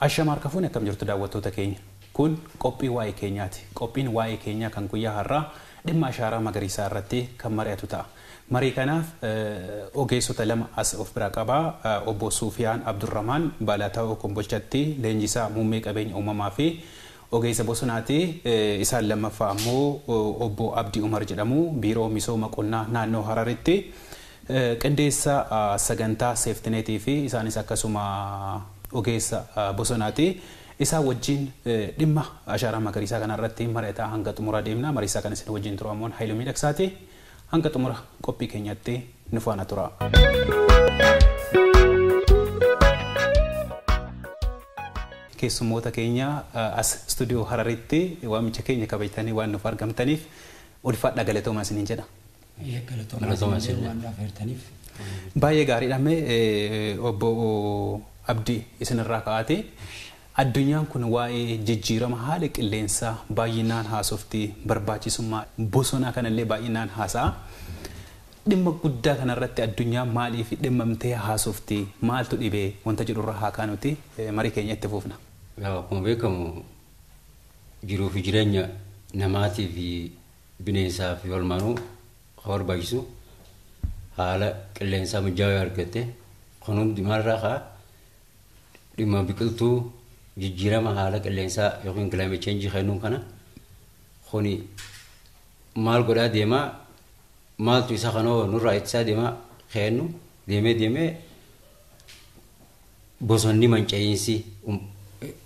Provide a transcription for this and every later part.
Ashaamar kafuun akkam jirtu daawwattoota keenya. Kun qophii waa'ee keenyaati. Qophiin waa'ee keenyaa kan guyyaa har'aa dhimma ashaaraa magariisaa irratti kan mari'atu ta'a. Marii kanaaf ogeessota lama as of bira qabaa. Obbo Sufiyaan Abdurrahmaan Baalataa Kombolchatti leenjisaa muummee qabeenya uumamaa fi ogeessa bosonaati. Isaan lammaffaa ammoo Obbo Abdii Umar jedhamu biiroo misooma qonnaa naannoo Hararitti qindeessa sagantaa seeftineetii fi isaanis akkasuma ogeessa bosonaati. Isa wajjin dhimma ashaaraa magariisaa kanarratti mari'ataa hanga xumura deemna. Mariisaa kan isin wajjin turamuun Haayiluu Miidhagsaati. Hanga xumura qophii keenyatti nu faana tura. Keessummoota keenya as stuudiyoo Hararitti waamicha keenya kabajtanii waan nuuf argamtaniif ulfaadha galatoomaa isiniin jedha. Galatoomaa waan dhaafeertaniif. Baay'ee gaariidha. Obbo Abdii isinirraa ka'aate addunyaan kun waa'ee jijjiirama haala qilleensaa baay'inaan haasofti, barbaachisummaa bosonaa kanallee baay'inaan haasa'a. Dhimma guddaa kanarratti addunyaan maaliif dhimmamtee haasofti, maaltu dhibee wanta jedhurra haa kaanuti marii keenya itti fufna. Akkuma beekamu jiruu fi jireenya namaatii fi bineensaa fi walmaanuu barbaachisu haala qilleensaa mijaawaa argatte kun hundi maalirraa ka'a dhimma biqiltuu jijjiirama haala qilleensaa yookiin climate change kennuun kana kuni maal godhaa deemaa maaltu isa kanoo nurraa ittisaa deemaa kennu deemee bosonni manca'insi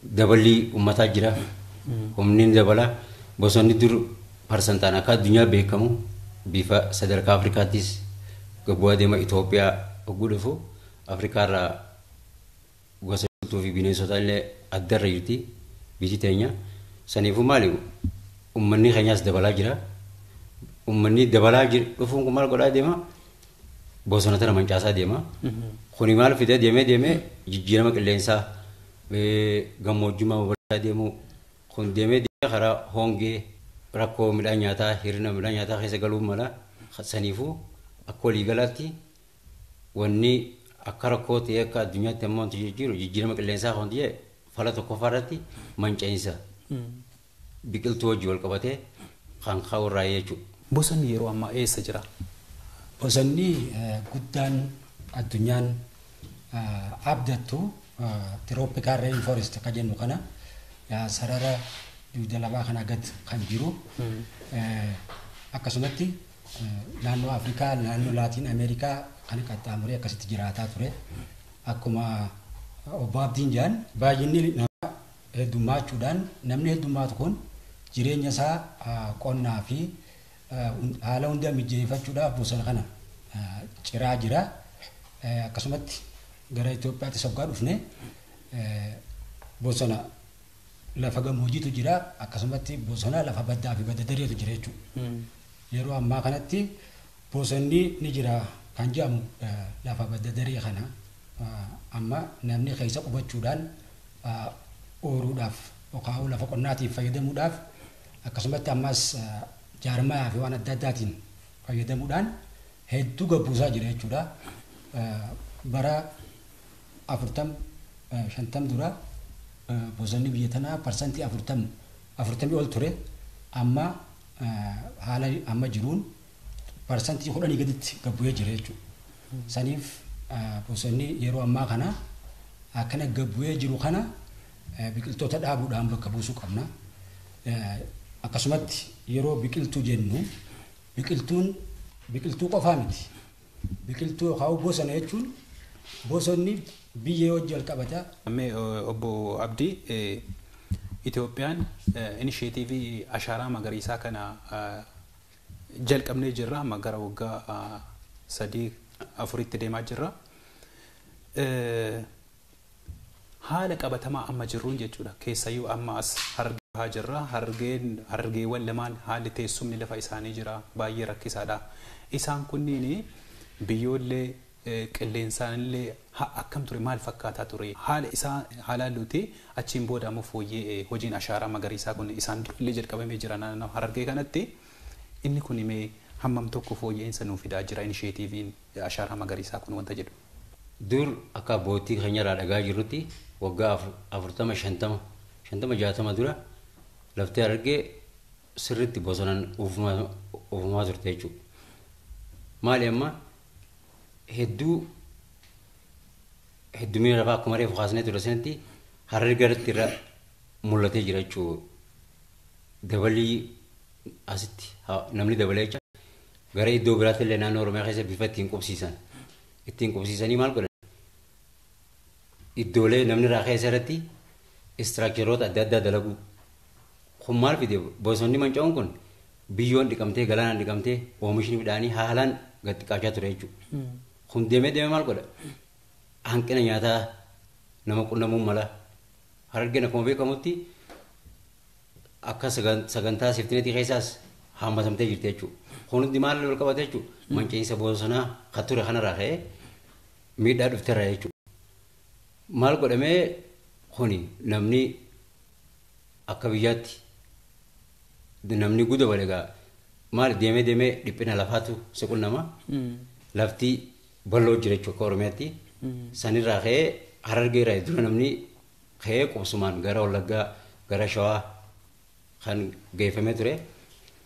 dabalii uummataa jira humni dabala bosonni dur parsantaan akka addunyaa beekamu bifa sadarkaa Afrikaattis gabbu'aa deema Itoophiyaa ogguu dhufu Afrikaarraa gosa fi bineensota illee addarra jirti biyyi teenya saniifuu maali uummanni keenyaas dabalaa jira uummanni dabalaa jiru dhufuun kun maal godhaa deema bosona tana mancaasaa deema kuni maal fidee deemee jijjiirama qilleensaa gammoojjummaa babal'ataa deemu kun deemee karaa hongee rakkoo midhaan nyaataa hir'ina midhaan nyaataa keessa galuu mala saniifuu akka waliigalaatti wanni akka rakkoo ta'e akka addunyaatti ammoo jijjiirama qilleensaa hundi fala tokkoffaarratti manca'insa biqiltuu wajji wal qabatee kan kaa'urraa jechuudha. Bosonni yeroo ammaa eessa jira? Bosonni guddaan addunyaan abdattu tropical rainforest kan jennu kana sarara dugda lafaa kana gad kan jiru akkasumatti naannoo Afrikaa naannoo Laatiin Ameerikaa kan qaxxaamuree akkasitti jiraataa ture. Akkuma Obbo Abdiin jedhan baay'inni namaa heddummachuudhaan namni heddummaatu kun jireenya isaa qonnaa fi haala hunda mijeeffachuudhaaf bosona kana ciraa jira. Akkasumatti gara Itoophiyaatti soggaa dhufne bosona lafa gammoojjiitu jira. Akkasumatti bosona lafa baddaa fi badda dareetu jira jechuudha. Yeroo ammaa kanatti bosonni ni jira kan jedhamu lafa badda daree kana amma namni keessa qubachuudhaan ooruudhaaf yookaan lafa qonnaatiif fayyadamuudhaaf akkasumatti ammas jaarmayaa fi waan adda addaatiin fayyadamuudhaan hedduu gabbuusaa jira jechuudha. Bara 40-50 dura bosonni biyya tanaa parsantii 40 ol ture amma haala amma jiruun parsantii 10 gaditti gabbu'ee jira jechuudha. Saniif bosonni yeroo ammaa kana akkana gabbu'ee jiru kana biqiltoota dhaabuudhaan bakka buusuu qabna. Akkasumatti yeroo biqiltuu jennu biqiltuu qofaa miti. Biqiltuu yookaan bosona jechuun bosonni biyyee wajjin wal qabata. Obbo Abdii Itoophiyaan initiatiivii ashaaraa magariisaa kana jalqabnee jirra amma gara waggaa 3-4 deemaa jirra. Haala qabatamaa amma jirruun jechuudha. Keessayyuu amma as hargaa jirra. Hargeewwan lamaan haalli teessumni lafa isaanii jira baay'ee rakkisaadha. Isaan kunniin biyyoollee qilleensaallee akkam ture maal fakkaataa ture haala isaa haalaan lutee achiin booda ammoo fooyyee hojiin ashaaraa magariisaa kun isaan illee jalqabamee jira naannoo Harargee kanatti inni kun mee hammam tokko fooyya'insa nuuf fidaa jira inisheetiiviin ashaaraa magariisaa kun wanta jedhu. Dur akka abbootii keenyarraa dhagaa jirrutti waggaa 40 50 60 dura laftee Harargee sirriitti bosonaan uumamaa turte jechuudha. Maali amma heddumina lafaa akkuma reefu kaasnee ture sanatti Harargee irratti irra mul'atee jira jechuudha. Dabalii asitti namni dabalee jecha gara iddoo biraatti illee naannoo Oromiyaa keessa bifa ittiin qubsiisanii maal godhan iddoolee namni irraa keessa irratti istiraakcharoota adda addaa dalagu. Kun maal fide bosonni manca'uun kun biyyoon dhiqamtee galaanaan dhiqamtee oomishni midhaanii haalaan gad xiqqaachaa ture jechuudha. Kun deemee maal godha hanqina nyaataa nama qunnamuu mala. Harargeen akkuma beekamutti akka sagantaa seeftineetii keessaas hammatamtee jirti jechuudha. Kun hundi maal wal qabate jechuudha. Manca'iinsa bosonaa kan ture kanarraa ka'ee miidhaa dhufteerra jechuudha. Maal godhamee kuni namni akka biyyaatti namni guda balegaa maal deemee dhiphina lafaatu si qunnama. Lafti bal'oo jira jechuudha akka Oromiyaatti. Sanirraa ka'ee Harargeerraa dura namni ka'ee qubsumaan gara Wallaggaa gara Shawaa kan geeffamee ture.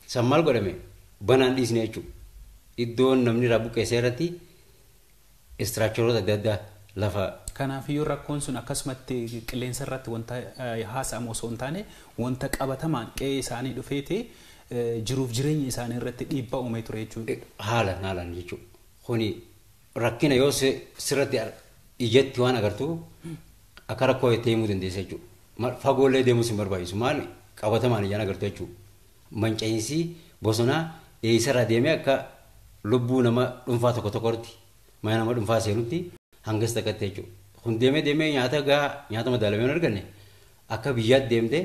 San maal godhame banaan dhiisne jechuudha. Iddoon namni irraa buqqeessee irratti istiraakcharoota adda addaa lafa. Kanaafiyyuu rakkoon sun akkasumatti qilleensa irratti wanta haasa'amu osoo hin taane wanta qabatamaan qe'ee isaanii dhufeete jiruuf jireenya isaanii irratti dhiibbaa uumee ture jechuudha. Haalaan jechuudha. Kuni rakkina yoo sirratti ijatti waan agartu akka rakkoo itti himuu dandeessa jechuudha. Fagoollee deemuus hin barbaachisu maal qabatamaan ijaan agartu jechuudha. Manca'iinsi bosonaa eessarraa deemee akka lubbuu nama dhuunfaa tokkotti mana nama dhuunfaa seenutti hangas takkatti jechuudha. Kun deemee nyaata madaalamee hin arganne akka biyyaatti deemtee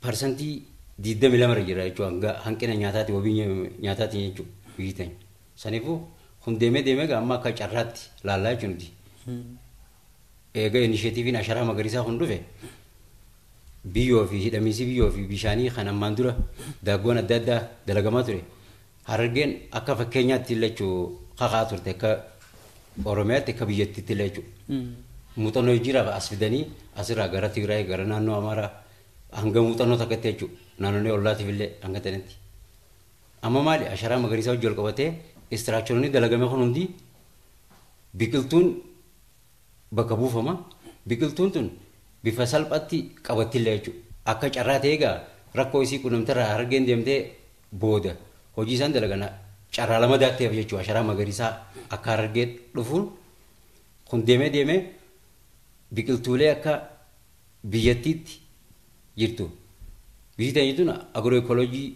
parsantii 22 irra jira jechuudha. Hanqina nyaataati wabii nyaataati jechuudha biyyi teenya. Saniifuu kun deemee amma akka carraatti laallaa jechuudha. Egaa inisheetiiviin ashaaraa magariisaa kun dhufe biyyoo fi hidhamiinsi biyyoo fi bishaanii kan ammaan dura daaggoon adda addaa dalagamaa ture. Harargeen akka fakkeenyaatti illee kakaa turte akka Oromiyaatti akka biyyattiitti illee jechuudha. Muuxannoo jiraaf as fidanii asirraa gara Tigraay gara naannoo Amaaraa hanga muuxannoo takkatti jechuudha. Naannolee ollaatiif illee hanga ta'anitti. Amma maali ashaaraa magariisaa wajjin wal qabatee istiraakcharoonni dalagame kun hundi biqiltuun bakka buufama. Biqiltuun tun bifa salphaatti qabattillee jechuudha. Akka carraa ta'ee egaa rakkoo isii qunnamtarraa Harargeen deemtee booda hojii isaan dalagan carraa lama daatteef jechuudha. Ashaaraa magariisaa akka Harargee dhufuun kun deemee biqiltuulee akka biyyattiitti jirtu. Biyyi teenya jechuun agirooekooloojii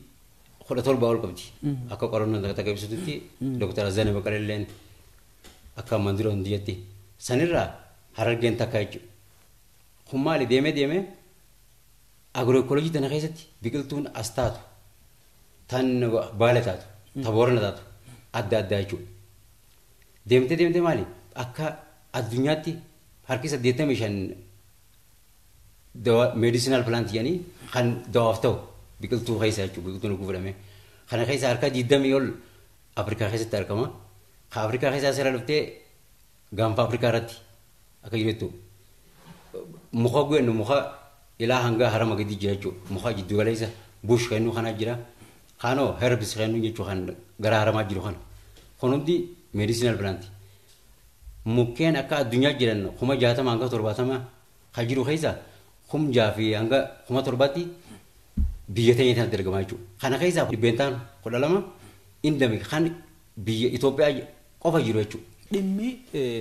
17 ol qabdi. Akka qorannoo takka ibsututti Dr. Azzaanee Baqalalleen akka ammaan dura hundiyyatti. Sanirraa Harargeen takka jechuudha. Kun maali deemee agirooekooloojii tana keessatti biqiltuun as taatu tan baala taatu ta boorana taatu adda addaa jechuudha. Deemtee maali akka addunyaatti harki 85 meediisinaal pilaantii jedhanii kan dawaaf ta'u biqiltuu keessa jechuudha. Biqiltuun dhuguu fudhame. Kana keessa harka 20 ol Afrikaa keessatti argama. Kan Afrikaa keessaa seera dhuftee gaanfa Afrikaa irratti akka jirutti muka gwennu muka ilaa hanga harama gadi jira jechuudha. Muka jiddu galeessa bush kennu kana jira. Kanoo herbis kennu jechuudha kan gara haramaa jiru kana. Kun hundi meediisinaal pilaantii. Mukkeen akka addunyaa jiran 60 hanga 70 kan jiru keessa 6 fi hanga 7 biyya teenya kanatti argamaa jechuudha. Kana keessaa dhibbeentaan 12 indami kan biyya Itoophiyaa qofa jiru jechuudha. Dhimmi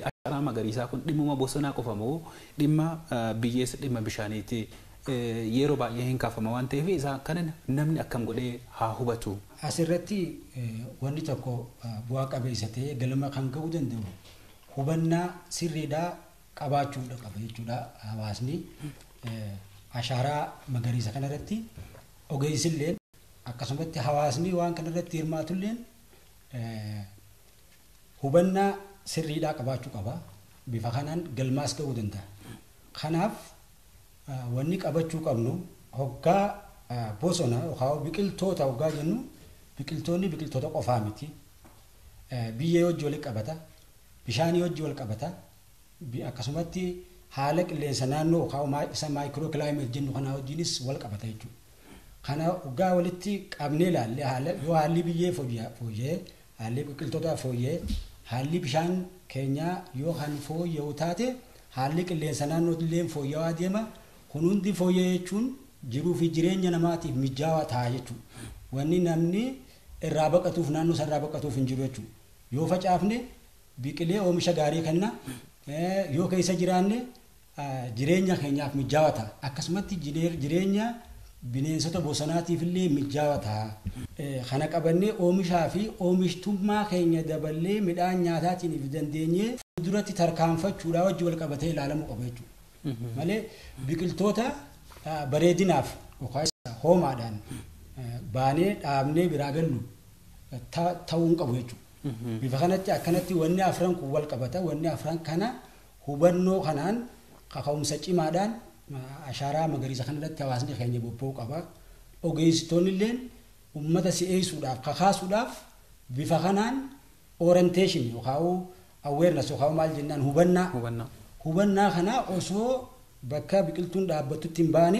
ashaaraa magariisaa kun dhimmuma bosonaa qofa moo dhimma biyyeessa dhimma bishaaniiti yeroo baay'ee hin kaafama waan ta'eef isaa kana namni akkam godhee haa hubatu. Asirratti wanni tokko bu'aa qabeessa ta'ee galma kan ga'uu danda'u hubannaa sirriidhaa qabaachuudha qaba jechuudha. Hawaasni ashaaraa magariisa kanarratti ogeessilleen akkasumatti hawaasni waan kanarratti hirmaatulleen hubannaa sirriidhaa qabaachuu qaba. Bifa kanaan galmaas ga'uu danda'a. Kanaaf wanni qabachuu qabnu hoggaa bosona yookaan biqiltoota hoggaa jennu biqiltoonni biqiltoota qofaa miti. Biyyee hojii wal qabata, bishaanii hojii wal qabata, akkasumatti haala qilleensa naannoo yookaan isa maayikiroo kilaayimeet jennu kana hojiinis wal qabata jechuudha. Kana hoggaa walitti qabnee ilaalle yoo haalli biyyee fooyya'ee, haalli biqiltootaa fooyya'ee, haalli bishaan keenyaa yoo kan fooyya'u taate haalli qilleensa naannoo illee fooyya'aa deema. Kun hundi fooyya'ee jechuun jiruu fi jireenya namaatiif mijaawaa ta'a jechuudha. Wanni namni irraa baqatuuf naannoo irraa baqatuuf hin jiru jechuudha. Yoo facaafne biqilee oomisha gaarii kenna. Yoo keessa jiraanne jireenya keenyaaf mijaawaa ta'a. Akkasumatti jireenya bineensota bosonaatiif illee mijaawaa ta'a. Kana qabannee oomishaa fi oomishtummaa keenya daballee midhaan nyaataatiin if dandeenyee fuulduratti tarkaanfachuudhaa wajji wal qabatee ilaalamuu qaba jechuudha. Malee biqiltoota bareedinaaf yookaan hoomaadhaan baanee dhaabnee biraa gallu ta'uu hin qabu jechuudha. Bifa kanatti akkanatti wanni afran kun wal qabata. Wanni afran kana hubannoo kanaan kaka'umsa cimaadhaan ashaaraa magariisa kanarratti hawaasni keenya bobba'uu qaba. Ogeessitoonni illee uummata si'eessuudhaaf kakaasuudhaaf bifa kanaan orientation yookaan awareness yookaan maal jennaan hubannaa kana osoo bakka biqiltuun dhaabbattutti hin baane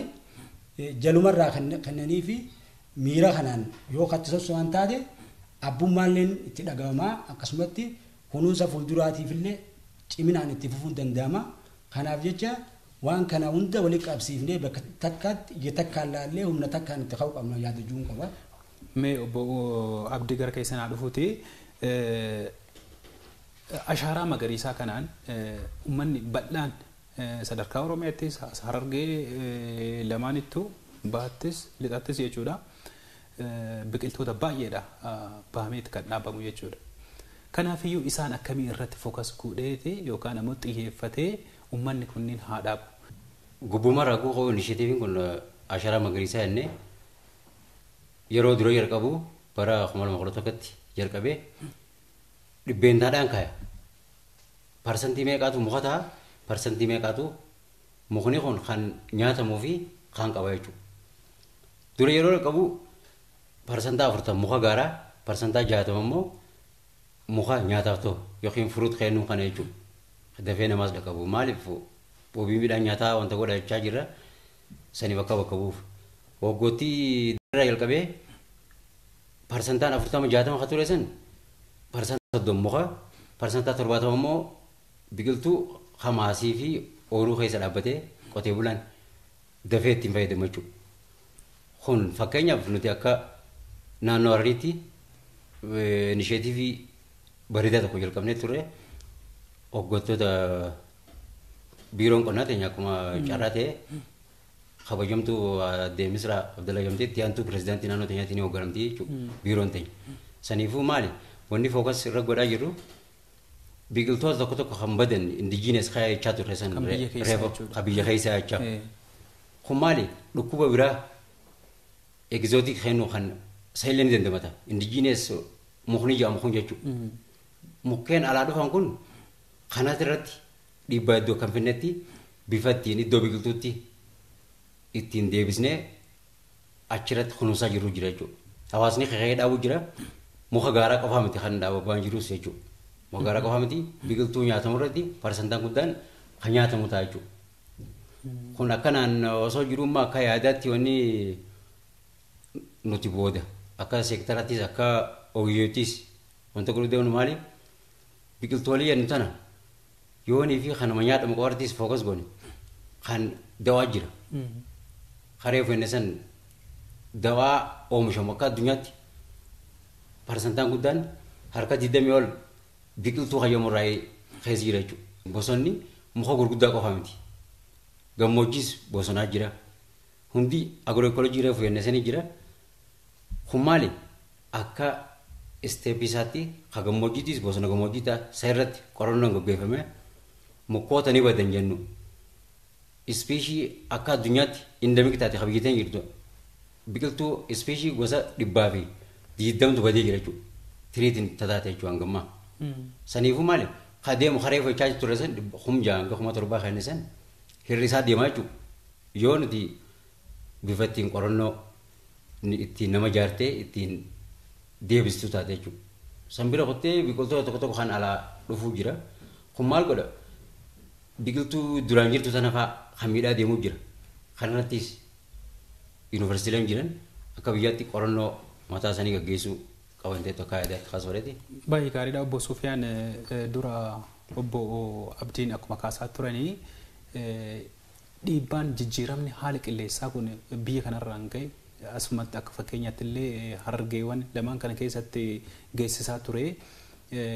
jalumarraa kennanii fi miira kanaan yoo kattisasu waan taate abbummaalleen itti dhagahamaa akkasumatti kunuunsa fuulduraatiif illee ciminaan itti fufuun danda'ama. Kanaaf jecha waan kana hunda walitti qabsiifnee bakka takkaatti ija takkaan laallee humna takkaan itti ka'uu qabna yaadachuu qaba. Mee obbo Abdii gara keessan haa dhufuuti. Ashaaraa magariisaa kanaan uummanni bal'aan sadarkaa Oromiyaattis Harargee lamaanittuu bahattis lixattis jechuudha. Biqiltoota baay'eedha bahameeti kan dhaabamu jechuudha. Kanaafiyyuu isaan akkamii irratti fokas godheeti yookaan ammoo xiyyeeffatee uummanni kunniin haa dhaabu. Gubbuma rakkoo qaba inishitiiviin kun ashaaraa magariisaa jennee yeroo dura jalqabu bara 2011tti jalqabee dhibbeentaadhaan kaya. Parsantii meeqaatu muka ta'a? Parsantii meeqaatu mukni kun kan nyaatamuu fi kan qaba jechuudha. Dura yeroo jalqabu parsantaa 40 muka gaaraa, parsantaa 60 immoo muka nyaataaf ta'u yookiin furuut kennuu kana jechuudha. Dafee namaas dhaqqabu. Maaliif boobii midhaan nyaataa wanta godhachaa jirra sanii bakka buuf. Waggoottii irraa jalqabee parsantaan 40-60 kan ture san parsantaa 30 muka, parsantaa 70 immoo biqiltuu hamaasii fi ooruu keessa dhaabbatee qotee bulaan dafee ittiin fayyadamu jechuudha. Kun fakkeenyaaf nuti akka naannoo Harariitti inishetiivii bareedaa tokko jalqabnee turre hoggantoota biiroon qonnaa teenya akkuma carraa ta'e kabajamtuu aadde Misraa Abdallaa Jamtee itti aantuu pirezidaantii naannoo teenyaatiin hoogganamtii jechuudha biiroon teenya. Saniifuu maali wanni fookas irra godhaa jirru biqiltoota tokko tokko kan badan indijiinees kaya jechaa turre san reefa biyya keessaa jechaa. Kun maali dhukkuba biraa egzootik kennu kan saayilanii dandamata indijiinees mukni jedhamu kun jechuudha. Mukkeen alaa dhufan kun kanaas irratti dhiibbaa iddoo kan finnetti bifa ittiin iddoo biqiltuutti ittiin deebisnee achirratti kunuunsaa jiru jira jechuudha. Hawaasni kaqee dhaabuu jira muka gaaraa qofaa miti kan dhaabaa jirus jechuudha. Muka gaaraa qofaa miti biqiltuu nyaatamu irratti parsantaan guddaan kan nyaatamu ta'a jechuudha. Kun akkanaan osoo jiruummaa akka yaadaatti wanni nuti booda akka seektarattis akka ogeeyyoottis wanta gurguddaan maali biqiltoolee jennu tana yoonii fi kanuma nyaatamu qofarrattis fookas goone kan dawaa jira. Haree fenne san dawaa oomishamu akka addunyaatti parsantaan guddaan harka 20 ol biqiltuu hayyamurraa keessa jira jechuudha. Bosonni muka gurguddaa qofa miti. Gammoojjis bosonaa jira. Hundi agirooekoolojii reefu fenne jira. Kun maali akka isteepisaatti ka gammoojjiitis bosona gammoojjii ta'a isa irratti qorannoon gaggeeffame mukkoota ni badan jennu. Ispeeshii akka addunyaatti indamik taate kabiyyateen jirtu biqiltuu ispeeshii gosa 120 badee jira jechuudha. Tiriitiin tataate jechuudha hangammaa. Saniifuu maali? Kadeemu haree fachaa ture san humjaan gahuma torbaa kan san hirrisaa deemaa jechuudha. Yoo nuti bifa ittiin qorannoo ittiin nama jaartee ittiin deebistuu taate jechuudha. San bira qottee biqiltoota tokko tokko kan alaa dhufuu jira. Kun maal godha? Biqiltuu duraan jirtu sana fa'aa kan miidhaa deemuu jira. Kanarrattis yuunivarsiitiileen jiran akka biyyaatti qorannoo mataa isaanii gaggeessuu qaban ta'e tokko yaada kaasooleeti. Baay'ee gaariidha obbo Sufiyaan dura obbo Abdiin akkuma kaasaa turanii dhiibbaan jijjiiramni haala qilleensaa kun biyya kanarraan ga'e asumatti akka fakkeenyaatti illee harargeewwan lamaan kana keessatti geessisaa ture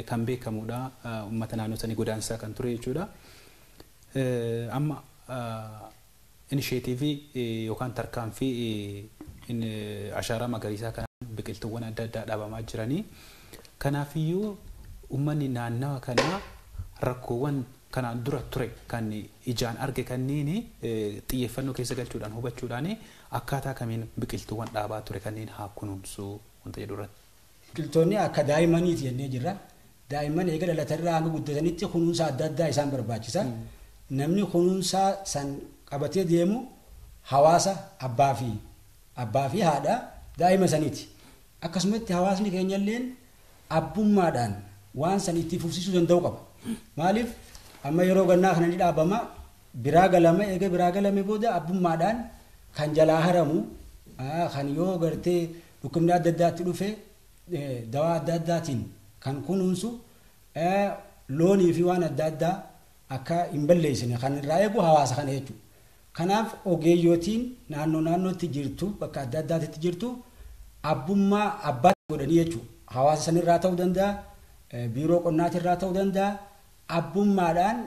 kan beekamudha. Uummata naannoo sanii godaansaa kan ture jechuudha. Amma inisheetiivii yookaan tarkaanfii ashaaraa magariisaa kana biqiltuuwwan adda addaa dhaabamaa jiranii. Kanaafiyyuu uummanni naannawa kanaa rakkoowwan kanaan dura ture kan ijaan arge kanneen xiyyeeffannoo keessa galchuudhaan hubachuudhaan akkaataa kamiin biqiltuuwwan dhaabaa ture kanneen haa kunuunsuu wanta jedhu irratti. Biqiltoonni akka daa'imaniiti jennee jirra. Daa'imman eega dhalatarraa hanga guddatanitti kunuunsa adda addaa isaan barbaachisa. Namni kunuunsaa san qabatee deemu hawaasa abbaa fi haadha daa'ima saniiti. Akkasumatti hawaasni keenyalleen abbummaadhaan waan san itti fufsiisuu danda'u qaba. Maaliif amma yeroo gannaa kana ni dhaabama biraa galama eega biraa galame booda abbummaadhaan kan jalaa haramu kan yoo gartee dhukkubni adda addaatti dhufe dawaa adda addaatiin kan kunuunsu loonii fi waan adda addaa akka hin balleessine kan irraa eegu hawaasa kana jechuudha. Kanaaf ogeeyyootiin naannootti jirtu bakka adda addaatti jirtu abbummaa abbaatti godhanii jechuudha. Hawaasa sanirraa ta'uu danda'a, biiroo qonnaatirraa ta'uu danda'a, abbummaadhaan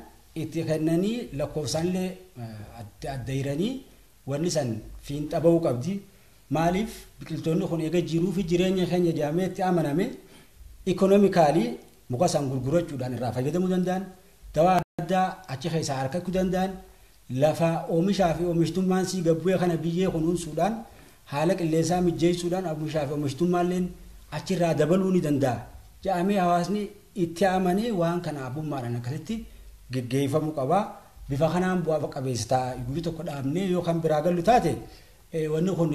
itti kennanii lakkoofsaanillee adda hiranii wanni san fiinxa bahuu qabdi. Maaliif biqiltoonni kun eega jiruu fi jireenya keenya jaameetti amaname ikonomikaalii muka san gurgurachuudhaan irraa fayyadamuu danda'an, dawaa addaa achi keessaa harkachuu danda'an, lafa oomishaa fi oomishtummaan sii gabbu'ee kana biyyee kunuunsuudhaan haala qilleensaa mijeessuudhaan oomishaa fi oomishtummaalleen achirraa dabaluu ni danda'a. Jedhamee hawaasni itti amanee waan kana abbummaadhaan akkasitti geggeeffamuu qaba. Bifa kanaan bu'aa qabeessa ta'a. Guyyaa tokko dhaabnee yoo kan biraa gallu taate wanni kun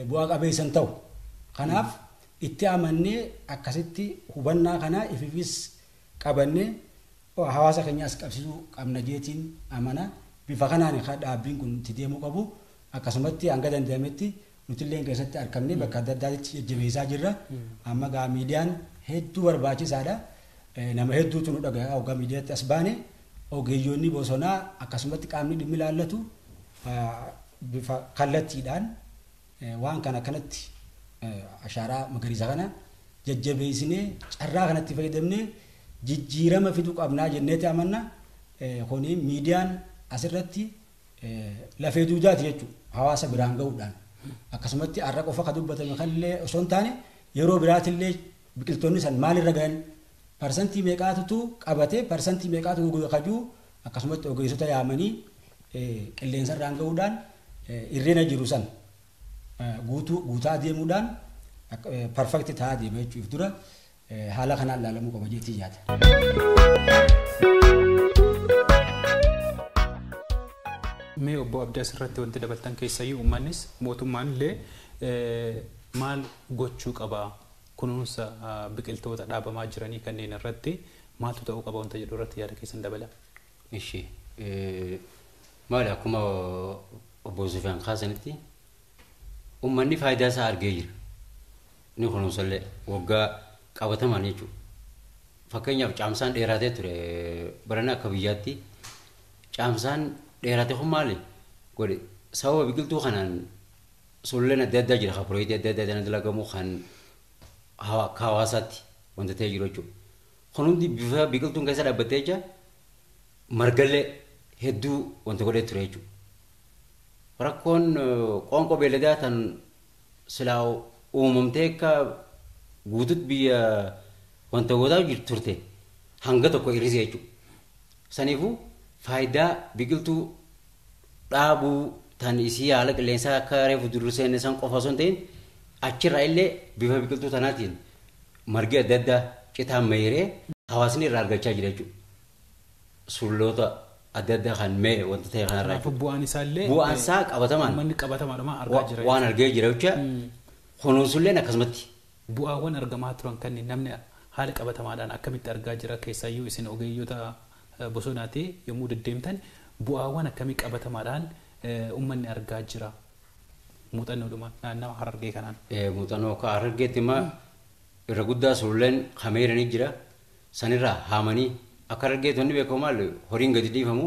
bu'aa qabeessan ta'u. Kanaaf itti amannee akkasitti hubannaa kana ififis qabannee hawaasa keenyaas qabsiisuu qabna jeetiin amana. Bifa kanaan dhaabbiin kun itti deemuu qabu. Akkasumatti hanga danda'ametti nutillee keessatti argamnee bakka adda addaatti jajjabeessaa jirra. Amma gaa miidiyaan hedduu barbaachisaadha. Nama hedduutu nu dhaga'a hoggaa miidiyaatti as baane ogeeyyoonni bosonaa akkasumatti qaamni dhimmi ilaallatu bifa kallattiidhaan waan kana kanatti ashaaraa magariisa kana jajjabeessinee carraa kanatti fayyadamnee jijjiirama fiduu qabnaa jenneeti amanna. Kuni miidiyaan asirratti lafee duudaati jechuudha hawaasa biraan ga'uudhaan. Akkasumatti har'a qofa ka dubbatame kanillee osoo hin taane yeroo biraatillee biqiltoonni san maalirra gahan parsantii meeqaatutu qabate parsantii meeqaatu kajuu akkasumatti ogeessota yaamanii qilleensa irraan ga'uudhaan irreena jiru san guutaa deemuudhaan perfekti ta'aa deema jechuuf dura haala kanaan ilaalamuu qaba jeetii yaada. Mee obbo Abdiis irratti wanti dabaltan keessayyuu uummannis mootummaan illee maal gochuu qaba kunuunsa biqiltoota dhaabamaa jiranii kanneen irratti maaltu ta'uu qaba wanta jedhu irratti yaada keessan dabala. Ishee maali akkuma obbo Sufiyaan kaasanitti uummanni faayidaa isaa argee jira. Ni kunuunsallee waggaa qabataman jechuudha. Fakkeenyaaf caamsaan dheeratee ture barana akka biyyaatti caamsaan dheerate kun maali godhe sababa biqiltuu kanaan sulleen adda addaa jira kan pirooyitii adda addaa dalagamu kan hawaasaatti wanta ta'e jiru jechuudha. Kun hundi bifa biqiltuun keessa dhaabbattee jecha margallee hedduu wanta godhee ture jechuudha. Rakkoon qoonqoo beelladaa tan silaa uumamtee akka guututti biyya wanta gootaa turte hanga tokko hir'isee jechuudha. Saniifuu faayidaa biqiltuu dhaabuu tan isii haala qilleensaa akka reefu durseen isaan qofa osoo hin ta'in achirraa illee bifa biqiltuu tanaatiin margi adda addaa citaan mayiree hawaasni irraa argachaa jira jechuudha. Sulloota adda addaa kan mee wanta ta'e kanarraa Kanaafuu bu'aan isaallee bu'aan isaa qabatamaan uummanni qabatamaadhuma argaa jira. waan argee jira jechuudha. Kunuunsulleen akkasumatti. Bu'aawwan argamaa turan kan namni haala qabatamaadhaan akkamitti argaa jira keessayyuu isin ogeeyyoota bosonaati yommuu deddeemtan bu'aawwan akkamii qabatamaadhaan uummanni argaa jira. Muuxannoodhuma naannawa Harargee kanaan. Muuxannoo akka Harargeetti immoo irra guddaa sululleen kameeranii jira. Sanirraa haamanii akka Harargeetonni beekamu maal horiin gadi dhiifamu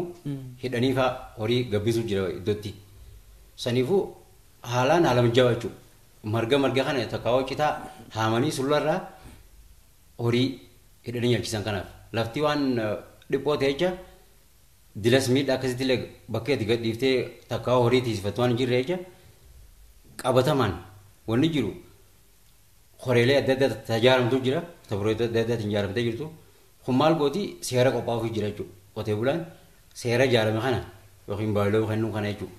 hidhanii fa'aa horii gabbisuu jira iddootti. Saniifuu haalaan haala mijaa'aa jechuudha. Marga kana takkaawwa citaa haamanii sulularraa horii hidhanii nyaachisan kanaaf. Lafti waan dhiphoo ta'e jecha dilas miidhaa akkasitti illee bakka itti gad dhiiftee takkaawwa horii tiisifattu waan hin jirre jecha qabatamaan wanni jiru horeelee adda addaa tajaaramtu jira. Taburoota adda addaatiin ijaaramtee jirtu. Kun maal gooti seera qophaa'uuf jira jechuudha. Qotee bulaan seera ijaarame kana yookiin baay'iloo kennuu kana jechuudha.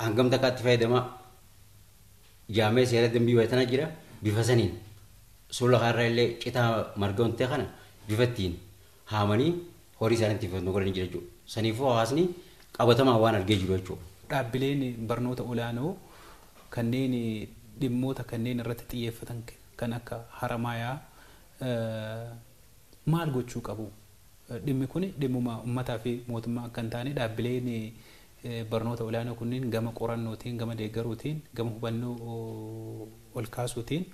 Hangam takkaatti fayyadamaa jaamee seera dambii wayitana jira bifa saniin sulla kanarra illee citaa marga wanta kana bifa ittiin haamanii horii isaaniitti fayyadamu godhanii jira jechuudha. Saniifuu hawaasni qabatamaa waan argee jiru jechuudha. Dhaabbileen barnoota olaanoo kanneen dhimmoota kanneen irratti xiyyeeffatan kan akka Haramaayaa maal gochuu qabu? Dhimmi kun dhimmuma uummataa fi mootummaa akka hin taane dhaabbileen barnoota olaanoo kunniin gama qorannootiin, gama deeggaruutiin, gama hubannoo ol kaasuutiin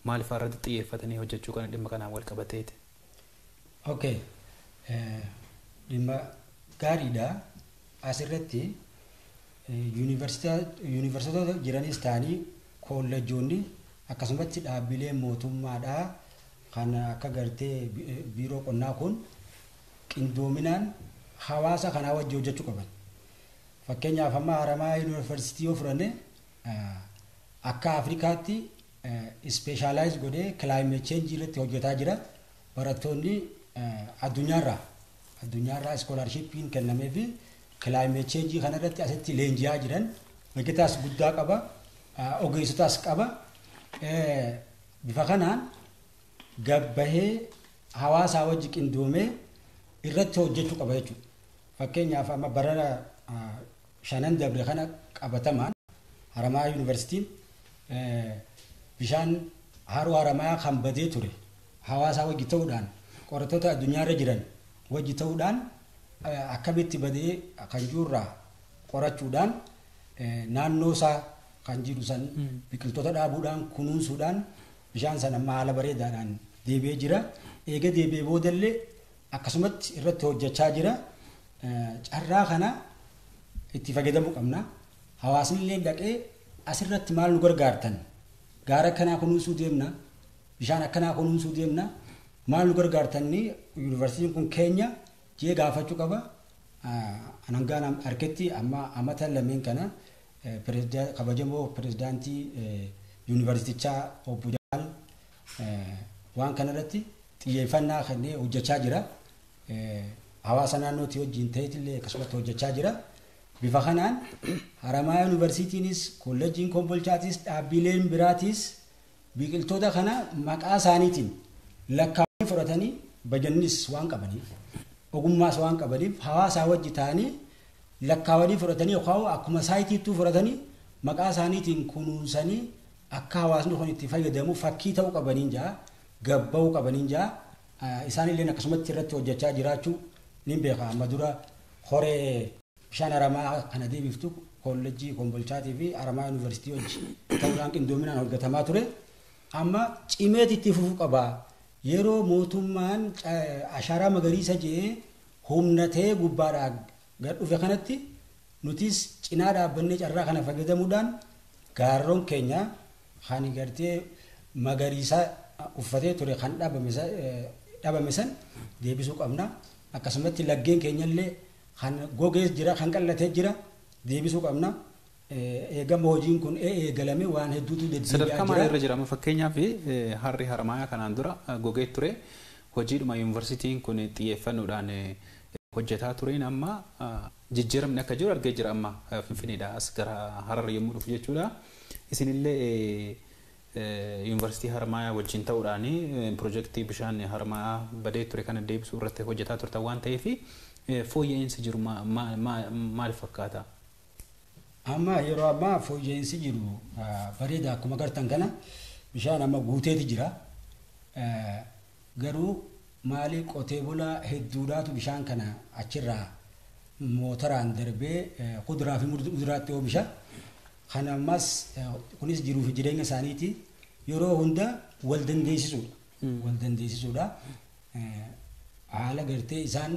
maal fa'aa irratti xiyyeeffatanii hojjechuu kana dhimma kanaan wal qabateeti? Okay. Dhimma gaariidha. Asirratti yuunivarsiitota jiranis ta'anii kolleejjoonni akkasumatti dhaabbileen mootummaadhaa kan akka gartee biiroo qonnaa kun qindoominaan hawaasa kanaa wajjin hojjechuu qaban. Fakkeenyaaf amma Haramaa yuunivarsiitii yoo fudhanne akka Afrikaatti ispeeshaalaayiz godhee kilaayimeet cheenjii irratti hojjetaa jira. Barattoonni addunyaarraa iskoolaarshiippiin kennamee fi kilaayimeet cheenjii kanarratti asitti leenji'aa jiran beektaas guddaa qaba, ogeessotaas qaba. Bifa kanaan gabbahee hawaasaa wajji qindoomee irratti hojjechuu qaba jechuudha. Fakkeenyaaf amma bara 5 dabre kana qabatamaan Haramaa yuunivarsiitiin bishaan haroo Haramaa kan badee ture hawaasaa wajji ta'uudhaan qorattoota addunyaarra jiran wajji ta'uudhaan akkamitti badee kan jirurraa qorachuudhaan naannoo isaa kan jiru san biqiltoota dhaabuudhaan kunuunsuudhaan bishaan sana haala bareedaadhaan deebi'ee jira. Eega deebi'ee boodallee akkasumatti irratti hojjechaa jira. Carraa kana itti fayyadamuu qabna. Hawaasni illee dhaqee asirratti maal nu gargaartan? Gaara akkanaa kunuunsuu deemna. Bishaan akkanaa kunuunsuu deemna. Maal nu gargaartanni yuunivarsiitiin kun keenya jee gaafachuu qaba. Anangaan harketti amma amata lameen kana kabajamoo pirezidaantii yuunivarsiitichaa obbo Jaal waan kanarratti xiyyeeffannaa kennee hojjechaa jira. Hawaasa naannootii wajjin ta'etillee akkasumatti hojjechaa jira. Bifa kanaan Haramaa yuunivarsiitiinis kolleejjiin Kombolchaatis dhaabbileen biraatis biqiltoota kana maqaa isaaniitiin lakkaa'anii fudhatanii bajannis waan qabaniif ogummaas waan qabaniif hawaasaa wajji ta'anii lakkaawanii fudhatanii yookaan akkuma saayitiittuu fudhatanii maqaa isaaniitiin kunuunsanii akka hawaasni kun itti fayyadamu fakkii ta'uu qabaniin jaa gabba'uu qabaniin jaa isaanillee akkasumatti irratti hojjechaa jiraachuu ni beeka. Amma dura horee bishaan Haramaa kana deebiftu kolleejjii Kombolchaatii fi Haramaa yuunivarsiitii wajji ta'uudhaan qindoominaan hojjetamaa ture. Amma cimeeti itti fufuu qaba. Yeroo mootummaan ashaaraa magariisa jedhee humnatee gubbaadhaa gad dhufe kanatti nutis cinaa dhaabbannee carraa kana fayyadamuudhaan gaarroon keenya kan gartee magariisa uffatee ture kan dhabame san deebisuu qabna. Akkasumatti laggeen keenyallee kan gogees jira kan qallatee jira deebisuu qabna. Eegama hojiin kun eegalame waan hedduutu deddeebi'aa jira. Sadarkaa maal irra jira? Fakkeenyaaf harri Haramaayaa kanaan dura gogee ture hojiidhuma yuunivarsiitiin kun xiyyeeffannoodhaan hojjetaa tureen amma jijjiiramni akka jiru argee jira. Amma Finfinneedhaa as gara Harar yommuu dhufu jechuudha. Isinillee yuunivarsiitii Harmaayaa wajjin ta'uudhaan piroojeektii bishaan Harmaayaa badee ture kana deebisuu irratti hojjetaa turtan waan ta'eef fooyya'insi jiru maal fakkaata? Amma yeroo ammaa fooyya'insi jiru bareeda akkuma gartan kana bishaan amma guuteeti jira. Garuu maali qotee bulaa hedduudhaatu bishaan kana achirraa mootoraan darbee kuduraa fi muduraatti oomisha. Kana ammas kunis jiruu fi jireenya isaaniiti yeroo hunda wal dandeessisuudha. Wal dandeessisuudha. Haala gartee isaan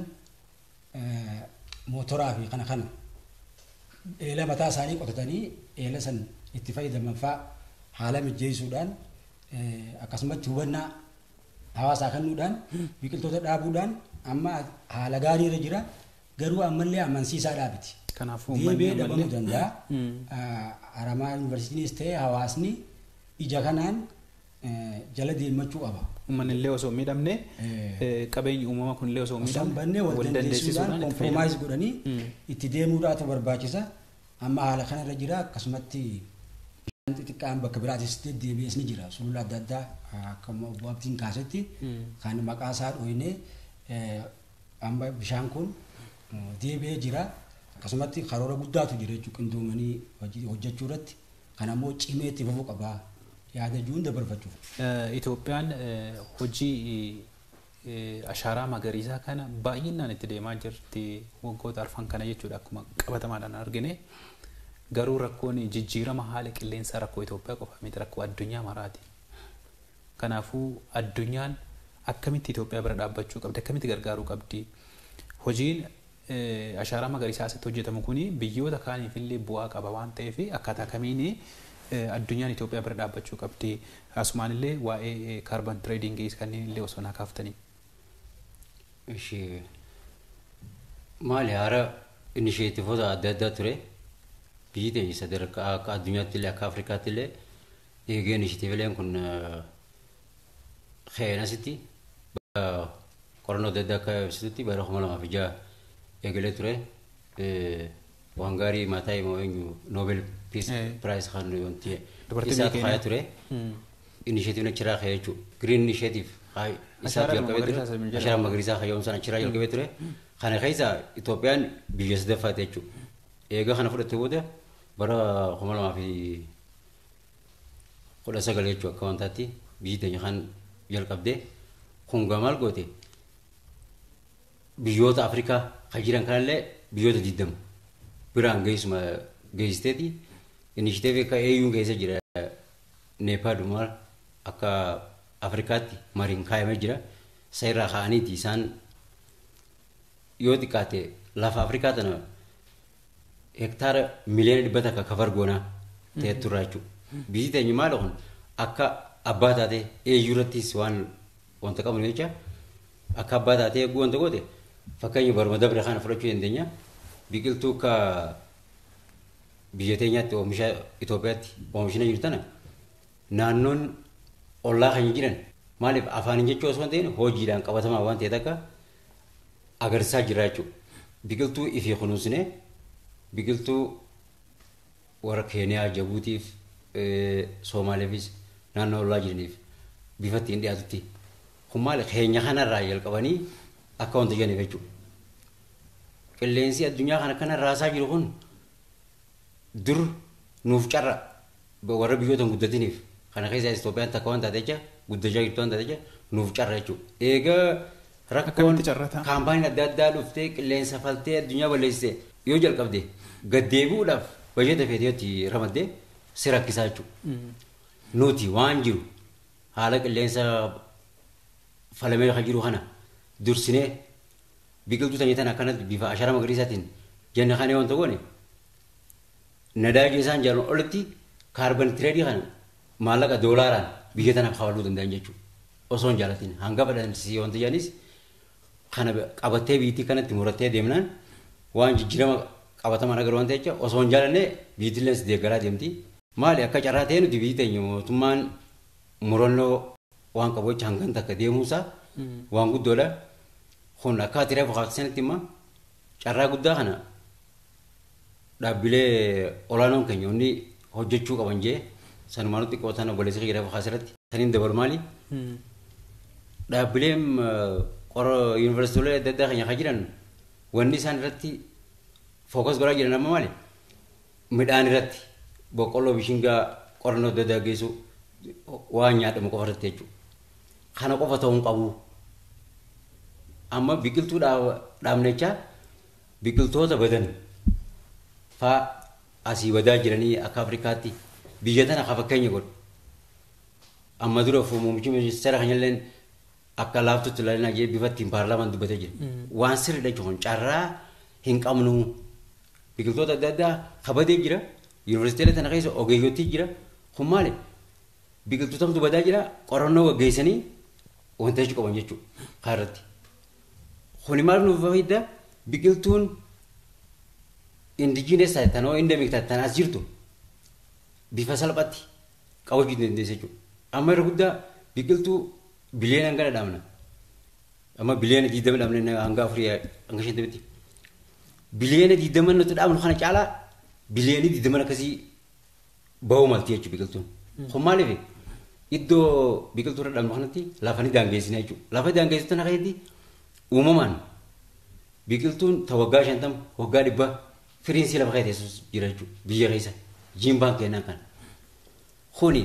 mootoraa fi kana eela mataa isaanii qotatanii eela san itti fayyadaman fa'a haala mijeessuudhaan akkasumatti hubannaa hawaasaa kennuudhaan biqiltoota dhaabuudhaan amma haala gaarii irra jira. Garuu ammallee amansiisaadhaa miti. Kanaafuu deebi'ee dhabamuu danda'a. Haramaa yuunivarsiitiinis ta'e hawaasni ija kanaan jala deemachuu qaba. Uummanni illee osoo miidhamne qabeenyi uumamaa kun illee osoo miidhamne wal dandeessisuudhaan kompromaayiz godhanii itti deemuudhaatu barbaachisa. Amma haala kanarra jira akkasumatti bishaan xixiqqaan bakka biraatis deebi'ees ni jira. Sulula adda addaa akkuma obbo Abdiin kaasetti kan maqaa isaa dhooyinee amma bishaan kun deebi'ee jira. Akkasumatti karoora guddaatu jira jechuudha qindoomanii hojjechuu irratti. Kan ammoo cimee itti fufuu qaba. Yaada jiruun dabarfachuuf. Itoophiyaan hojii ashaaraa magariisaa kana baay'inaan itti deemaa jirti waggoota arfan kana jechuudha akkuma qabatamaadhaan argine. Garuu rakkoon jijjiirama haala qilleensaa rakkoo Itoophiyaa qofa miti rakkoo addunyaa maraati. Kanaafuu addunyaan akkamitti Itoophiyaa bira dhaabbachuu qabdi akkamitti gargaaruu qabdi. Hojiin ashaaraa magariisaa asitti hojjetamu kuni biyyoota kaaniif illee bu'aa qaba waan ta'eef akkaataa kamiin addunyaan Itoophiyaa bira dhaabbachuu qabdi. Asumaan illee waa'ee kaarban tireedingii kanneen illee osoo naa kaaftanii. Maali haara inisheetifoota adda addaa ture biyyi teenya sadarkaa akka addunyaatti illee akka Afrikaatti illee eegee inisheetiifileen kun xeenasitti qorannoo adda addaa akka ibsitutti bara 2006 eegalee ture waan gaarii mataa immoo Nobel Peace Prize kan wanti isaa fayyaa ture inisheetiivni achirraa ka'ee jechuudha Green Initiative isaa jalqabee ture ashaaraa magariisaa kayyoomsaan achirraa jalqabee ture kana keessa Itoophiyaan biyya sadaffaate jechuudha eega kana fudhattee booda bara 2019 jechuudha akka wantaatti biyyi teenya kan jalqabdee kun gamaal goote biyyoota Afrikaa kan jiran kanallee biyyoota 20 biraan geessisteeti inisheetiivii akka AU'n keessa jira Neepaal maal akka Afrikaatti mariin kaayamee jira isa irraa ka'aniiti isaan yoo xiqqaate lafa Afrikaa tana hektaara miliyoona 100 akka kafar goonaa ta'e turraa jechuudha. Biyyi teenya maal kun akka abbaa taatee AU irrattis wanta qabnu jecha akka abbaa taatee eeguu wanta goote fakkeenya baruma dabre kana fudhachuu dandeenya biqiltuu akka biyya teenyaatti oomisha Itoophiyaatti oomishina jiru tana naannoon ollaa kan jiran maaliif afaaniin jechuu osoo hin ta'in hojiidhaan qabatamaa waan ta'e takka agarsiisaa jira jechuudha. Biqiltuu ifii kunuunsine biqiltuu warra Keeniyaa, Jabuutiif, Soomaaliifis naannoo ollaa jiraniif bifa ittiin dhiyaatutti kun maali keenya kanarraa jalqabanii akka wanta jedhaniif jechuudha. Qilleensi addunyaa kana kana raasaa jiru kun dur nuuf carra warra biyyoota guddatiniif kana keessa Itoophiyaan takka waan taate jecha guddachaa jirtu waan taate jecha nuuf carra jechuudha. Egaa rakkoon kaampaaniin adda addaa dhuftee qilleensa faltee addunyaa balleessite yoo jalqabde gaddeebi'uudhaaf bajeta feeteetti ramaddee si rakkisaa jechuudha. Nuti waan jiru haala qilleensa falamee kan jiru kana dursinee biqiltuu tanya tana akkanatti bifa ashaaraa magariisaatiin jenna kana wanta goone nadaajii isaan jaalan olitti kaarban tireedii kana maallaqa doolaaraan biyya tanaaf hawaluu danda'an jechuudha. Osoo hin jaalatin hanga badhansisii wanta jedhanis kana qabattee biyyattii kanatti murattee deemnaan waan jijjiirama qabataman agaruu wanta jecha osoo hin jaalanne biyyattiillee deeggaraa deemti. Maali akka carraa ta'e nuti biyyi teenya mootummaan murannoo waan qabu jecha hangan takka deemuusaa waan guddoodha. Kun akka ati reefu haaqsanitti immoo carraa guddaa kana dhaabbilee olaanoon keenya hundi hojjechuu qaban jee sanumanutti qootan obboleessa kiyya lafa asirratti saniin dabalu maali? Dhaabbileen qorra yuunivarsiitiilee adda addaa keenya kan jiran wanni isaan irratti fookas godhaa jiran amma maali? Midhaan irratti boqqolloo bishingaa qorannoo adda addaa geessu waan nyaatamu qofa irratti jechuudha. Kana qofa ta'uu hin qabu. Amma biqiltuu dhaabnechaa biqiltoota badan faa asii badaa jiranii akka Afrikaatti biyya tana akka fakkeenya godhu. Amma dura muummichi ministeera keenyalleen akka laaftutti ilaalinaa jee bifa ittiin paarlaamaan dubbatee jira. Waan sirriidha jechuun carraa hin qabnu biqiltoota adda addaa kabadee jira. Yuunivarsiitiilee tana keessa ogeeyyooti jira. Kun maali? Biqiltuutamtu badaa jira qorannoo gaggeessanii wanta jechuun qaban jechuudha kaarratti. Kuni maal nuuf fayyadaa biqiltuun indijiinees taate tanoo indemik taate tan as jirtu bifa salphaatti qabachuu dandeessa jechuudha. Amma irra guddaa biqiltuu biliyoona hangana dhaabna. Amma biliyoona 20 dhaabne hanga 4 hanga 50. Biliyoona 20 nuti dhaabnu kana caalaa biliyoona 20 akkasii bahuu malti jechuudha biqiltuun. Kun maaliif iddoo biqiltuu irra dhaabnu kanatti lafa ni daangeessina jechuudha. Lafa daangeessitu tana keessatti uumamaan biqiltuun ta waggaa 50 waggaa 100 firiinsii lafa keessatti jira jechuudha biyya keessa jiimbaan kennaan kan. Kuni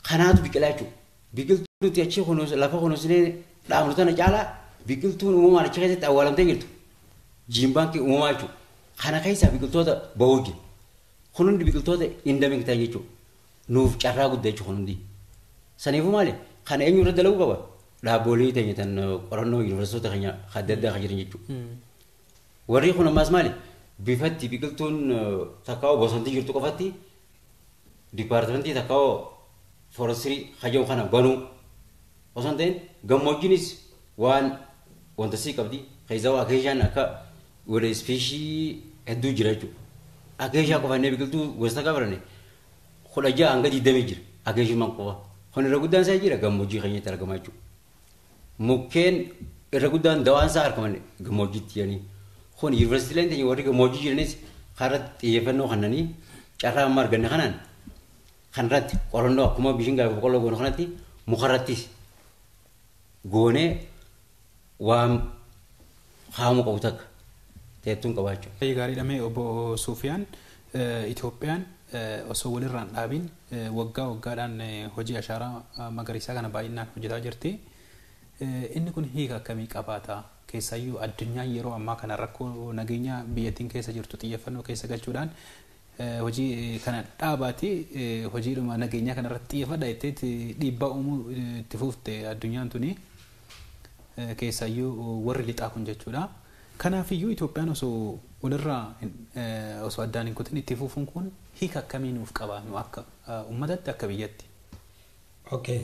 kanaatu biqilaa jechuudha. Biqiltuun nuti achi lafa kunuunsinee dhaabnu tana caalaa biqiltuun uumamaan achi keessatti awwaalamtee jirtu jiimbaan kee uumamaa jechuudha. Kana keessaa biqiltoota bahuu jira. Kun hundi biqiltoota indamik ta'an jechuudha. Nuuf carraa guddaa jechuudha kun hundi. Saniifuu maali? Kana eenyu irra dalaguu qaba? Dhaabbolee teenya tan qorannoo yuunivarsiitota keenya adda addaa kan jiran jechuudha. Warri kun ammaas maali? Bifatti biqiltuun takkaa'oo bosontii jirtu qofatti dipaartimentii takkaa'oo foorestirii haja'u kana banuu osoo hin ta'in gammoojjiinis wanta sii qabdi keessaa akeeshaan akka wala ispeeshii hedduu jira jechuudha. Akeeshaa qofannee biqiltuu gosa qabarane 16 hanga 20 jira akeeshumaan qofa. Kun irra guddaan isaa jira gammoojjii keenyatti argamaa jechuudha. Mukkeen irra guddaan dawaan isaa argaman gammoojjiitti jedhanii. Kun yuunivarsiitiileen teenya warri gammoojjii jiranis kaarratti xiyyeeffannoo kannanii carraa amma arganne kanaan kanarratti qorannoo akkuma bishingaa boqqolloo goonu kanatti mukarrattis goonee waan haamu qabu takka teettuun qabaachuu. Gaariidha mee obbo Suufiyaan Itoophiyaan osoo walirraan dhaabiin waggaa waggaadhaan hojii ashaaraa magariisaa kana baay'inaan hojjetaa jirti. Inni kun hiika akkamii qabaata? Keessayyuu addunyaan yeroo ammaa kana rakkoo nageenya biyyattiin keessa jirtu xiyyeeffannoo keessa galchuudhaan hojii kana dhaabaati hojiidhuma nageenyaa kanarratti xiyyeeffadha jetteetti dhiibbaa uumuu itti fuufte addunyaan tuni keessayyuu warri lixaa kun jechuudha. Kanaafiyyuu Itoophiyaan osoo walirraa osoo addaan hin kutin itti fuufuun kun hiika akkamii nuuf qaba nu akka uummatatti akka biyyatti? Okay.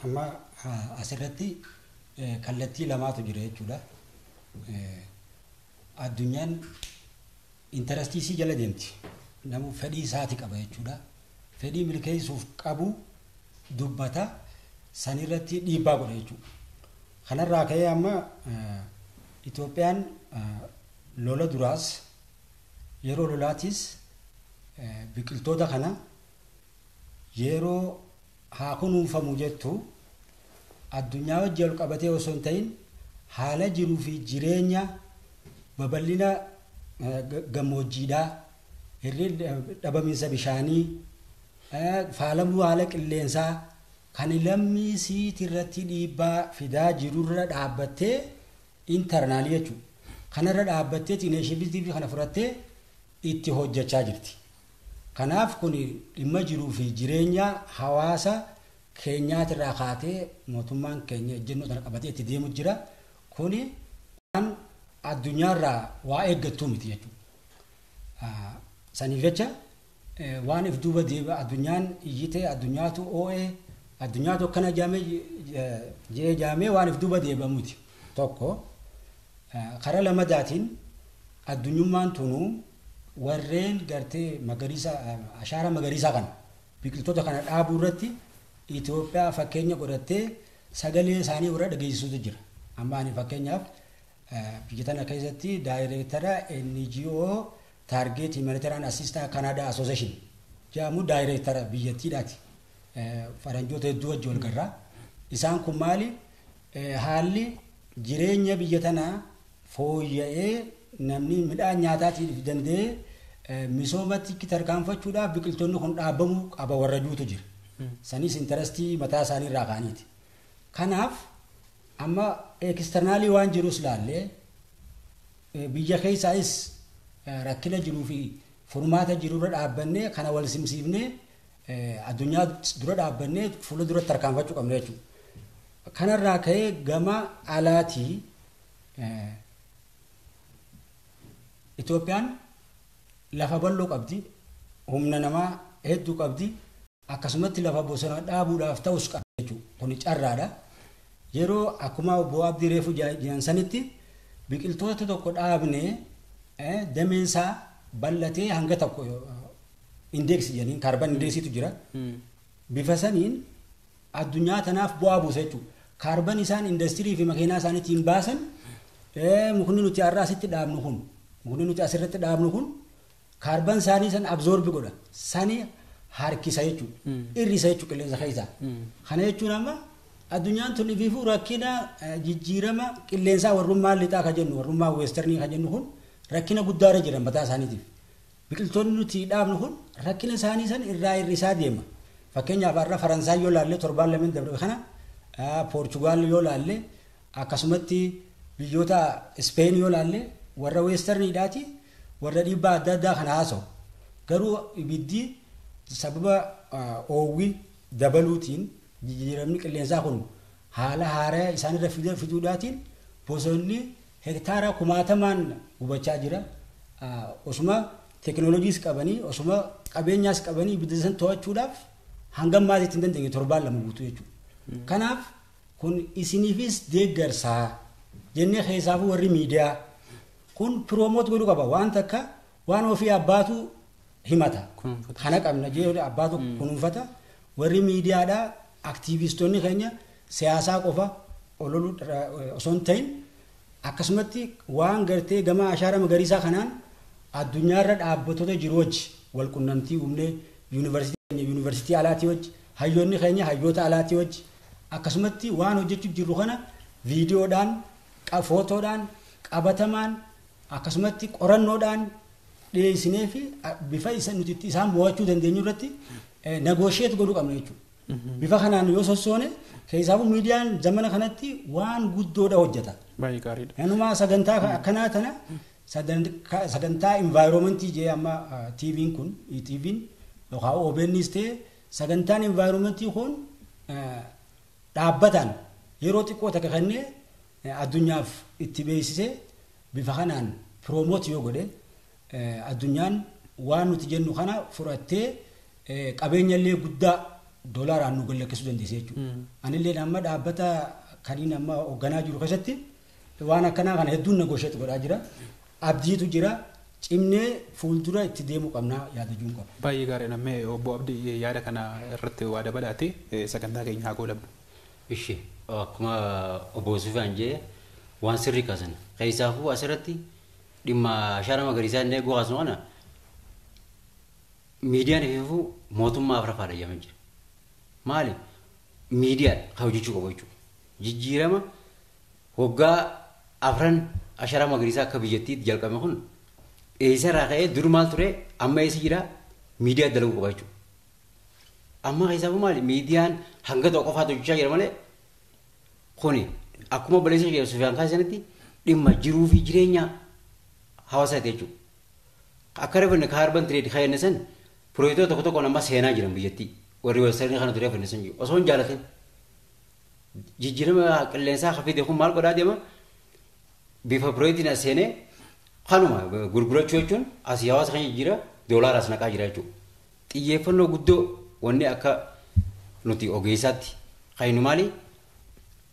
Amma asirratti kallattii lamaatu jira jechuudha. Addunyaan intarastii isii jala deemti. Namu fedhii isaati qaba jechuudha. Fedhii milkeessuuf qabu dubbata sanirratti dhiibbaa godha jechuudha. Kanarraa ka'ee amma Itoophiyaan lola duraas yeroo lolaatis biqiltoota kana yeroo haa kunuunfamu jettu addunyaa wajjin wal qabatee osoo hin ta'in haala jiruu fi jireenya babal'ina gammoojjiidhaa hirrii dhabamiinsa bishaanii faalamuu haala qilleensaa kan lammii siiti irratti dhiibbaa fidaa jirurra dhaabbattee intarnaali jechuudha. Kanarra dhaabbattee ineeshibitii kana fudhattee itti hojjechaa jirti. Kanaaf kun dhimma jiruu fi jireenya hawaasa keenyaatirraa kaatee mootummaan keenya ejjennoo sana qabatee itti deemu jira. Kuni waan addunyaarraa waa eeggattuu miti jechuudha. Saniif jecha waan if duuba deeba addunyaan iyyitee addunyaatu oo'ee addunyaatu akkana jaamee waan if duuba deebamuuti. Tokko karaa lamadaatiin addunyummaan tunuu warreen gartee magariisa ashaara magariisaa kana biqiltoota kana dhaabuu irratti Itoophiyaa fakkeenya godhattee sagalee isaanii warra dhageessisuutu jira. Amma ani fakkeenyaaf biyya tana keessatti daayireektara NGO Target Humanitarian Assistance Canada Association jedhamu daayireektara biyyattiidhaati. faranjoota hedduu wajji wal garraa. Isaan kun maali? Haalli jireenya biyya tanaa fooyya'ee namni midhaan nyaataatiif danda'ee misoomatti itti tarkaanfachuudhaaf biqiltoonni kun dhaabamuu qaba warra juutu jira. Sanis intarastii mataa isaanii irraa kaaniiti. Kanaaf amma eksternaalii waan jirus laallee biyya keessaas rakkina jiruu fi furmaata jirurra dhaabbannee kana wal simsiifnee addunyaa dura dhaabbannee fuula duratti tarkaanfachuu qabna jechuudha. Kanarraa ka'ee gama alaatii Itoophiyaan lafa bal'oo qabdi, humna namaa hedduu qabdi, akkasumatti lafa bosona dhaabuudhaaf ta'us qabdi jechuudha. Kuni carraadha. Yeroo akkuma obbo Abdii Reefu jedhan sanitti biqiltoota tokko dhaabnee dameensaa bal'atee hanga tokko indeeksi jedhaniin kaarban indeeksitu jira. Bifa saniin addunyaa tanaaf bu'aa buusa jechuudha. Kaarban isaan industirii fi makiinaa isaaniitiin baasan mukni nuti har'a asitti dhaabnu kun mukni nuti asirratti dhaabnu kun kaarban isaanii san abzoorbi godha. Sani harkisa jechuudha. Irrisa jechuudha qilleensa keessaa. Kana jechuun amma addunyaan tun ifiifuu rakkina jijjiirama qilleensaa warrummaa lixaa ka jennu warrummaa weesternii ka jennu kun rakkina guddaarra jiran mataa isaaniitiif. Biqiltoonni nuti dhaabnu kun rakkina isaanii san irraa irrisaa deema. Fakkeenyaaf har'a Faransaay yoo laalle torbaan lameen dabre kana Poorchugaal yoo laalle akkasumatti biyyoota Ispeen yoo laalle warra weesterniidhaati warra dhiibbaa adda addaa kana haasa'u. Garuu ibiddi sababa oowwii dabaluutiin jijjiiramni qilleensaa kun haala haaraa isaanirra fiduudhaatiin bosonni hektaara 1000 gubachaa jira. Osuma teekinooloojiis qabanii osuma qabeenyaas qabanii ibidda san to'achuudhaaf hangam maatiitti hin dandeenye torbaan lama guutuu jechuudha. Kanaaf kun isiniifis deeggarsaa jennee keessaafuu warri miidiyaa kun piroomoot godhuu qaba waan takka waan ofii abbaatu himata. Kana qabna jee abbaatu kunuunfata warri miidiyaadhaa aktiivistoonni keenya siyaasaa qofa ololuu osoo hin ta'in akkasumatti waan gartee gama ashaara magariisaa kanaan addunyaarra dhaabbattoota jiru wajji wal qunnamtii uumnee yuunivarsiitii alaatii wajji hayyoonni keenya hayyoota alaatii wajji akkasumatti waan hojjechuuf jirru kana viidiyoodhaan footoodhaan qabatamaan akkasumatti qorannoodhaan dhiyeessinee fi bifa nuti isaan mo'achuu dandeenyu irratti negoosheet godhuu qabna jechuudha. Bifa kanaan yoo sossoone keessaafuu miidiyaan zamana kanatti waan guddoodha hojjeta. Baay'ee gaariidha. Yaanuma sagantaa akkanaa tana sagantaa environmentii jee amma TV'n kun TV'n yookaan OBN's ta'e sagantaan environmentii kun dhaabbataan yeroo xiqqoo takka kennee addunyaaf itti beeksisee bifa kanaan piroomoot yoo godhe addunyaan waan nuti jennu kana fudhattee qabeenyallee guddaa doolaaraan nu gallakkisuu dandeesse jechuudha. Anillee amma dhaabbata kaniin amma hoogganaa jiru keessatti waan akkanaa kana hedduun negoosheet godhaa jira. Abdiitu jira. Cimnee fuuldura itti deemuu qabnaa yaadachuu qaba. Baay'ee gaarii nammee obbo Abdii yaada kana irratti waa dabalaate sagantaa keenya haa goolabnu. Ishee akkuma obbo Sufyaan jee waan sirrii kaasan keessaafuu asirratti dhimma ashaara magariisaa inni eeguu haasnu kana miidiyaan ififuu mootummaaf rafaadha jedhamee jira. Maali? Miidiyaan kan hojjechuu qabu jechuudha. Jijjiirama waggaa 4 ashaara magariisaa akka biyyattiitti jalqabame kun eessarraa ka'ee dur maal ture amma eessa jira miidiyaa dalaguu qaba jechuudha. Amma keessaafuu maali? Miidiyaan hanga tokko qofaatu hojjechaa jira malee kuni akkuma baleessa jedhu Sufyaan kaasanitti dhimma jiruu fi jireenya hawaasaati jechuudha. Akka reeffanne kaarban tireed kaayenne san piroojektota tokko tokko nama seenaa jiran biyyattii warri walsarnii kana ture reeffanne san jiru osoo hin jaalatin jijjiirama qilleensaa hafidee kun maal godhaa deema bifa piroojeektiin as seenee kanuma gurgurachuu jechuun asii hawaasa kan jijjiira doolaaraas naqaa jira jechuudha. Xiyyeeffannoo guddoo wanni akka nuti ogeessaatti kan maali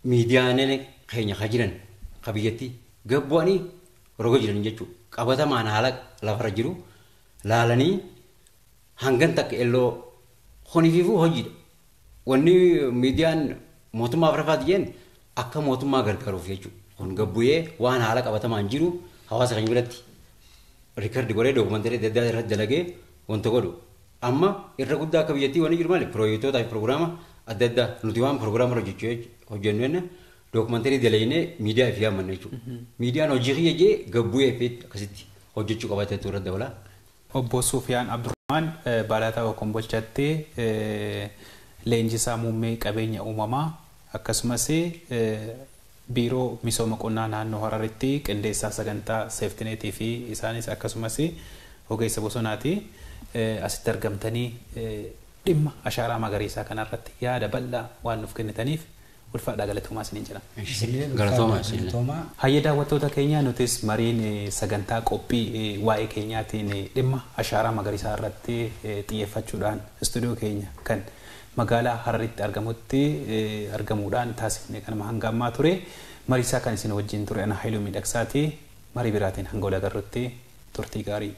miidiyaaleen keenya kan jiran kan biyyattii gabbu'anii roga jiran jechuudha. Qabatamaan haala lafarra jiru laalanii hangan takka elloo honiifuu hojiidha. Wanni miidiyaan mootummaaf rafaati jeen akka mootummaa gargaaruuf jechuudha. Kun gabbu'ee waan haala qabatamaan jiru hawaasa keenya biratti riikardi godhee dookumantarii adda addaa irratti dalagee wanta godhu amma irra guddaa akka biyyattii waan jiru malee piroojektootaa fi piroogiraama adda addaa nuti waan piroogiraama irra hojjennu jenna dookumantarii dalaynee miidiyaa fi yaamanna jechuudha. Miidiyaan hojii kiyya jee gabbuu eeffeetti akkasitti hojjechuu qabateetu irra dabalaa. Obbo Sufiyaan Abdurrahmaan Balataa Kombolchaatti leenjisaa muummee qabeenya uumamaa akkasumas biiroo misooma qonnaa naannoo Hararitti qindeessaa sagantaa seeftineetii fi isaanis akkasumas ogeessa bosonaati asitti argamtanii dhimma ashaaraa magariisaa kanarratti yaada bal'aa waan nuuf kennitaniif ulfaadhaa galatoomaa isiniin jedha. Galatoomaa. Hayyee daawwattoota keenya nutis mariin sagantaa qophii waa'ee keenyaatiin dhimma ashaaraa magariisaa irratti xiyyeeffachuudhaan istuudiyoo keenya kan magaalaa Hararitti argamuudhaan taasifne kanuma hanga ammaa ture. Mariisaa kan isin wajjin ture ana Haayiluu Miidhagsaati. Marii biraatiin hanga wal agarrutti turtii gaarii.